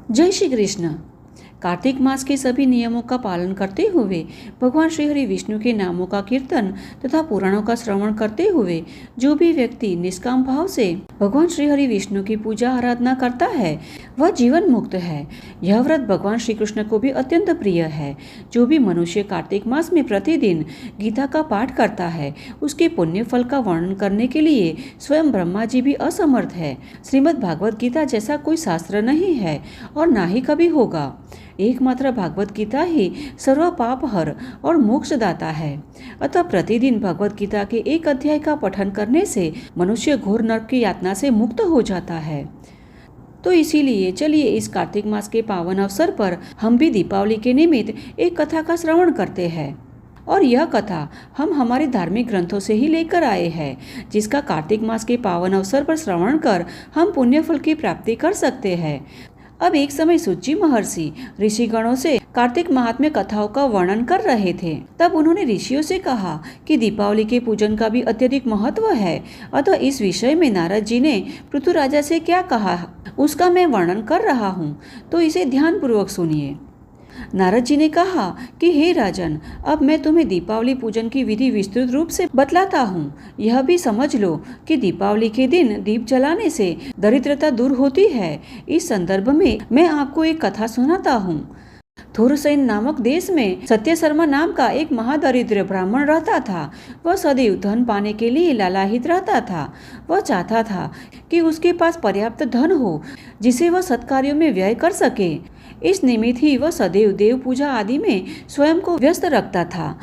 जय श्री कृष्ण। कार्तिक मास के सभी नियमों का पालन करते हुए भगवान श्री हरि विष्णु के नामों का कीर्तन तथा पुराणों का श्रवण करते हुए जो भी व्यक्ति निष्काम भाव से भगवान श्री हरि विष्णु की पूजा आराधना करता है वह जीवन मुक्त है। यह व्रत भगवान श्री कृष्ण को भी अत्यंत प्रिय है। जो भी मनुष्य कार्तिक मास में प्रतिदिन गीता का पाठ करता है उसके पुण्य फल का वर्णन करने के लिए स्वयं ब्रह्मा जी भी असमर्थ है। श्रीमद् भागवत गीता जैसा कोई शास्त्र नहीं है और ना ही कभी होगा। एकमात्र भागवत गीता ही सर्व पाप हर और मोक्ष दाता है। अतः प्रतिदिन भगवत गीता के एक अध्याय का पठन करने से मनुष्य घोर नरक की यातना से मुक्त हो जाता है। तो इसीलिए चलिए इस कार्तिक मास के पावन अवसर पर हम भी दीपावली के निमित्त एक कथा का श्रवण करते हैं। और यह कथा हम हमारे धार्मिक ग्रंथों से ही लेकर आए हैं, जिसका कार्तिक मास के पावन अवसर पर श्रवण कर हम पुण्य फल की प्राप्ति कर सकते हैं। अब एक समय सूची महर्षि ऋषिगणों से कार्तिक महात्म्य कथाओं का वर्णन कर रहे थे। तब उन्होंने ऋषियों से कहा कि दीपावली के पूजन का भी अत्यधिक महत्व है। अतः इस विषय में नारद जी ने पृथु राजा से क्या कहा उसका मैं वर्णन कर रहा हूँ, तो इसे ध्यान पूर्वक सुनिए। नारद जी ने कहा कि हे राजन, अब मैं तुम्हें दीपावली पूजन की विधि विस्तृत रूप से बतलाता हूँ। यह भी समझ लो कि दीपावली के दिन दीप जलाने से दरिद्रता दूर होती है। इस संदर्भ में मैं आपको एक कथा सुनाता हूँ। थुरसेन नामक देश में सत्य शर्मा नाम का एक महादरिद्र ब्राह्मण रहता था। वह सदैव धन पाने के लिए लालायित रहता था। वह चाहता था कि उसके पास पर्याप्त धन हो जिसे वह सत्कार्यों में व्यय कर सके। इस निमित्त ही वह सदैव देव पूजा आदि में स्वयं को व्यस्त रखता था।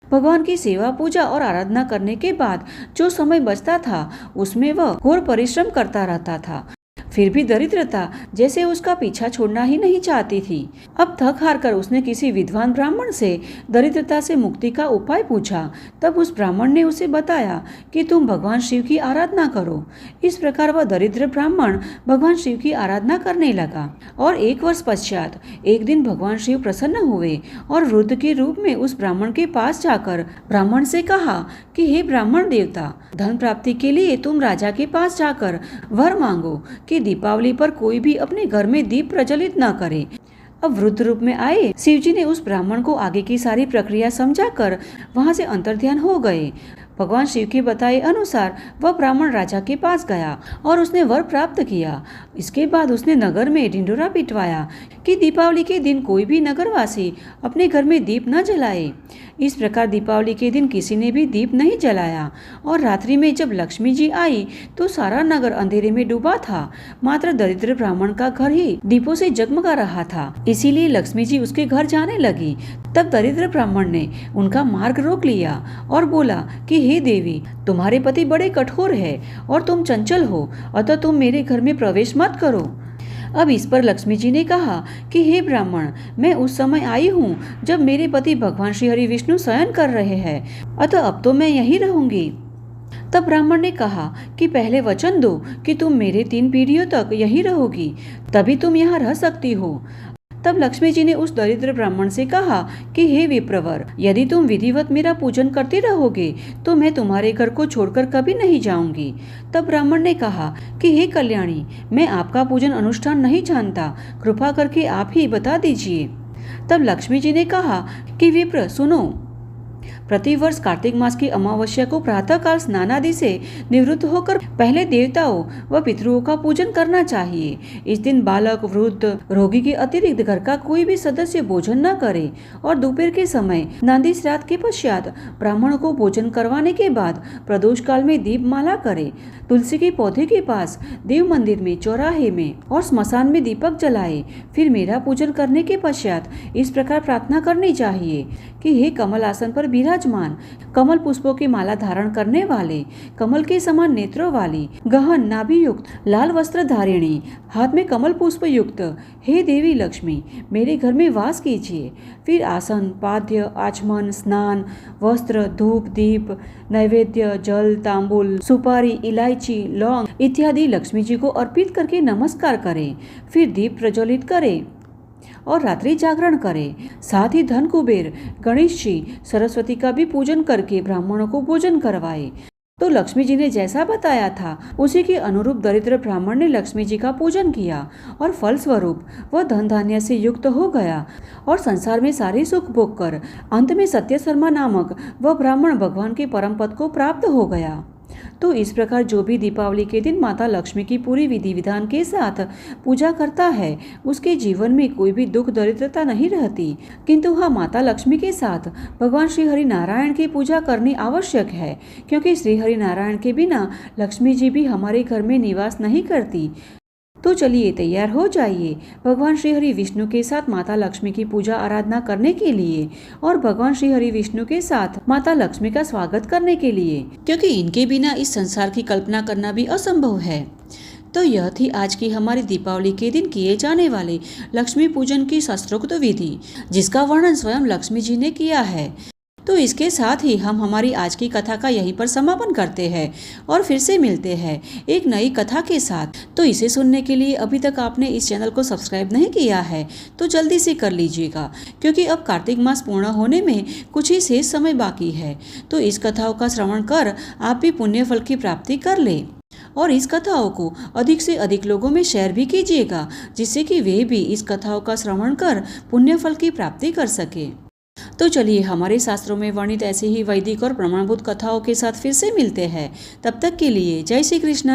भगवान की सेवा पूजा और आराधना करने के बाद जो समय बचता था उसमें वह घोर परिश्रम करता रहता था। फिर भी दरिद्रता जैसे उसका पीछा छोड़ना ही नहीं चाहती थी। अब थक हार कर उसने किसी विद्वान ब्राह्मण से दरिद्रता से मुक्ति का उपाय पूछा। तब उस ब्राह्मण ने उसे बताया कि तुम भगवान शिव की आराधना करो। इस प्रकार वह दरिद्र ब्राह्मण भगवान शिव की आराधना करने लगा। और 1 वर्ष पश्चात एक दिन भगवान शिव प्रसन्न हुए और वृद्ध के रूप में उस ब्राह्मण के पास जाकर ब्राह्मण से कहा कि हे ब्राह्मण देवता, धन प्राप्ति के लिए तुम राजा के पास जाकर वर मांगो कि दीपावली पर कोई भी अपने घर में दीप प्रज्वलित न करे। अब वृद्ध रूप में आए शिवजी ने उस ब्राह्मण को आगे की सारी प्रक्रिया समझाकर वहां से अंतर्ध्यान हो गए। भगवान शिव के बताए अनुसार वह ब्राह्मण राजा के पास गया और उसने वर प्राप्त किया। इसके बाद उसने नगर में ढिंढोरा पिटवाया कि दीपावली के दिन कोई भी नगरवासी अपने घर में दीप न जलाए। इस प्रकार दीपावली के दिन किसी ने भी दीप नहीं जलाया। और रात्रि में जब लक्ष्मी जी आई तो सारा नगर अंधेरे में डूबा था। मात्र दरिद्र ब्राह्मण का घर ही दीपों से जगमगा रहा था। इसीलिए लक्ष्मी जी उसके घर जाने लगी। तब दरिद्र ब्राह्मण ने उनका मार्ग रोक लिया और बोला कि हे देवी, तुम्हारे पति बड़े कठोर है और तुम चंचल हो, अतः तुम मेरे घर में प्रवेश मत करो। अब इस पर लक्ष्मी जी ने कहा कि हे ब्राह्मण, मैं उस समय आई हूँ जब मेरे पति भगवान श्री हरि विष्णु शयन कर रहे हैं, अतः अब तो मैं यहीं रहूंगी। तब ब्राह्मण ने कहा कि पहले वचन दो कि तुम मेरे 3 पीढ़ियों तक यहीं रहोगी, तभी तुम यहाँ रह सकती हो। तब लक्ष्मी जी ने उस दरिद्र ब्राह्मण से कहा कि हे विप्रवर, यदि तुम विधिवत मेरा पूजन करते रहोगे तो मैं तुम्हारे घर को छोड़कर कभी नहीं जाऊंगी। तब ब्राह्मण ने कहा कि हे कल्याणी, मैं आपका पूजन अनुष्ठान नहीं जानता, कृपा करके आप ही बता दीजिए। तब लक्ष्मी जी ने कहा कि विप्र सुनो, प्रतिवर्ष कार्तिक मास की अमावस्या को प्रातःकाल स्नानादि से निवृत्त होकर पहले देवताओं व पितरों का पूजन करना चाहिए। इस दिन बालक, वृद्ध, रोगी के अतिरिक्त घर का कोई भी सदस्य भोजन न करे और दोपहर के समय नांदी श्राद्ध के पश्चात ब्राह्मणों को भोजन करवाने के बाद प्रदोष काल में दीप माला करे। तुलसी के पौधे के पास, देव मंदिर में, चौराहे में और स्मशान में दीपक जलाए। फिर मेरा पूजन करने के पश्चात इस प्रकार प्रार्थना करनी चाहिए कि हे कमल आसन पर विराजमान, कमल पुष्पों की माला धारण करने वाले, कमल के समान नेत्रों वाली, गहन नाभि युक्त, लाल वस्त्र धारिणी, हाथ में कमल पुष्प युक्त, हे देवी लक्ष्मी, मेरे घर में वास कीजिए। फिर आसन, पाद्य, आचमन, स्नान, वस्त्र, धूप, दीप, नैवेद्य, जल, तांबुल, सुपारी, इलायची, लौंग इत्यादि लक्ष्मी जी को अर्पित करके नमस्कार करें। फिर दीप प्रज्वलित करें और रात्रि जागरण करें। साथ ही धन कुबेर, गणेश जी, सरस्वती का भी पूजन करके ब्राह्मणों को भोजन करवाए। तो लक्ष्मी जी ने जैसा बताया था उसी के अनुरूप दरिद्र ब्राह्मण ने लक्ष्मी जी का पूजन किया और फलस्वरूप वह धन धान्य से युक्त हो गया और संसार में सारे सुख भोग कर अंत में सत्य शर्मा नामक वह ब्राह्मण भगवान के परम पद को प्राप्त हो गया। तो इस प्रकार जो भी दीपावली के दिन माता लक्ष्मी की पूरी विधि विधान के साथ पूजा करता है उसके जीवन में कोई भी दुख दरिद्रता नहीं रहती। किंतु हाँ, माता लक्ष्मी के साथ भगवान श्री हरि नारायण की पूजा करनी आवश्यक है, क्योंकि श्री हरि नारायण के बिना लक्ष्मी जी भी हमारे घर में निवास नहीं करती। तो चलिए तैयार हो जाइए भगवान श्री हरि विष्णु के साथ माता लक्ष्मी की पूजा आराधना करने के लिए और भगवान श्री हरि विष्णु के साथ माता लक्ष्मी का स्वागत करने के लिए, क्योंकि इनके बिना इस संसार की कल्पना करना भी असंभव है। तो यह थी आज की हमारी दीपावली के दिन किए जाने वाले लक्ष्मी पूजन की शास्त्रोक्त विधि, जिसका वर्णन स्वयं लक्ष्मी जी ने किया है। तो इसके साथ ही हम हमारी आज की कथा का यहीं पर समापन करते हैं और फिर से मिलते हैं एक नई कथा के साथ। तो इसे सुनने के लिए अभी तक आपने इस चैनल को सब्सक्राइब नहीं किया है तो जल्दी से कर लीजिएगा, क्योंकि अब कार्तिक मास पूर्ण होने में कुछ ही शेष समय बाकी है। तो इस कथाओं का श्रवण कर आप भी पुण्य फल की प्राप्ति कर ले और इस कथाओं को अधिक से अधिक लोगों में शेयर भी कीजिएगा, जिससे कि वे भी इस कथाओं का श्रवण कर पुण्य फल की प्राप्ति कर सके। तो चलिए हमारे शास्त्रों में वर्णित ऐसे ही वैदिक और प्रमाणभूत कथाओं के साथ फिर से मिलते हैं। तब तक के लिए जय श्री कृष्ण।